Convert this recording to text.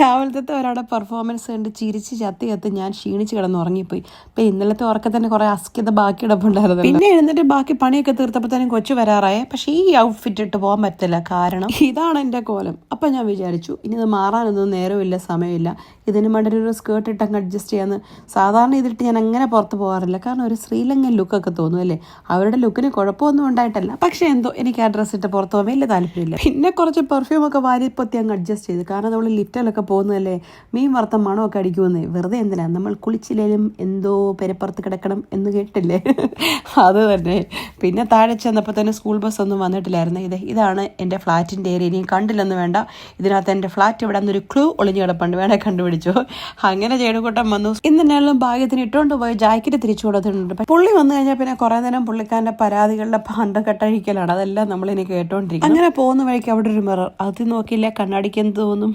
രാവിലത്തെ ഒരാളുടെ പെർഫോമൻസ് കണ്ട് ചിരിച്ച് ചത്ത് ഞാൻ ക്ഷീണിച്ച് കിടന്ന് ഉറങ്ങിപ്പോയി. ഇപ്പം ഇന്നലത്തെ ഉറക്കത്തന്നെ കുറേ അസ്കിത ബാക്കി കിടപ്പുണ്ടായിരുന്നു. പിന്നെ എഴുന്നിട്ട് ബാക്കി പണിയൊക്കെ തീർത്തപ്പോഴത്തേനും കൊച്ചു വരാറായേ. പക്ഷേ ഈ ഔട്ട്ഫിറ്റ് ഇട്ട് പോകാൻ പറ്റില്ല, കാരണം ഇതാണ് എൻ്റെ കോലം. അപ്പം ഞാൻ വിചാരിച്ചു ഇനി ഇത് മാറാനൊന്നും നേരമില്ല, സമയമില്ല. ഇതിന് വേണ്ടി ഒരു സ്കേർട്ട് ഇട്ടങ്ങ് അഡ്ജസ്റ്റ് ചെയ്യാന്ന്. സാധാരണ ഇതിട്ട് ഞാൻ അങ്ങനെ പുറത്ത് പോകാറില്ല, കാരണം ഒരു ശ്രീലങ്കൻ ലുക്കൊക്കെ തോന്നും അല്ലേ. അവരുടെ ലുക്കിന് കുഴപ്പമൊന്നും ഉണ്ടായിട്ടല്ല, പക്ഷേ എന്തോ എനിക്ക് ആ ഡ്രസ്സ് ഇട്ട് പുറത്ത് പോകാൻ വലിയ താല്പര്യമില്ല. പിന്നെ കുറച്ച് പെർഫ്യൂമൊക്കെ വാരിപ്പൊത്തി അങ്ങ് അഡ്ജസ്റ്റ് ചെയ്ത്, കാരണം നമ്മൾ ലിഫ്റ്റിലൊക്കെ പോകുന്നതല്ലേ, മീൻ വറുത്ത മണമൊക്കെ അടിക്കുമെന്ന്. വെറുതെ എന്തിനാ, നമ്മൾ കുളിച്ചില്ലേലും എന്തോ പെരപ്പുറത്ത് കിടക്കണം എന്ന് കേട്ടില്ലേ, അത് തന്നെ. പിന്നെ താഴെ ചെന്നപ്പോൾ തന്നെ സ്കൂൾ ബസ് ഒന്നും വന്നിട്ടില്ലായിരുന്നു. ഇതാണ് എൻ്റെ ഫ്ലാറ്റിൻ്റെ ഏരിയ. ഇനിയും കണ്ടില്ലെന്ന് വേണ്ട, ഇതിനകത്ത് എൻ്റെ ഫ്ലാറ്റ് ഇവിടെ നിന്നൊരു ക്ലൂ ഒളിഞ്ഞു കിടപ്പുണ്ട്, വേണേൽ കണ്ടുപിടിച്ചോ. അങ്ങനെ ചേടുകൂട്ടം വന്നു. ഇന്നെന്നാലും ഭാഗ്യത്തിന് ഇട്ടുകൊണ്ട് പോയി ജാക്കറ്റ് തിരിച്ചു കൊടുത്തിട്ടുണ്ട്. പുള്ളി വന്നു കഴിഞ്ഞാൽ പിന്നെ കുറേ നേരം പുള്ളിക്കാരൻ്റെ പരാതികളുടെ പണ്ട് കെട്ടഴിക്കലാണ്. അതെല്ലാം നമ്മളിനി കേട്ടോണ്ടിരിക്കും. അങ്ങനെ പോകുന്ന വഴിക്ക് അവിടെ ഒരു മിറർ, അത് നോക്കിയില്ല കണ്ണാടിക്ക് എന്ത് തോന്നും.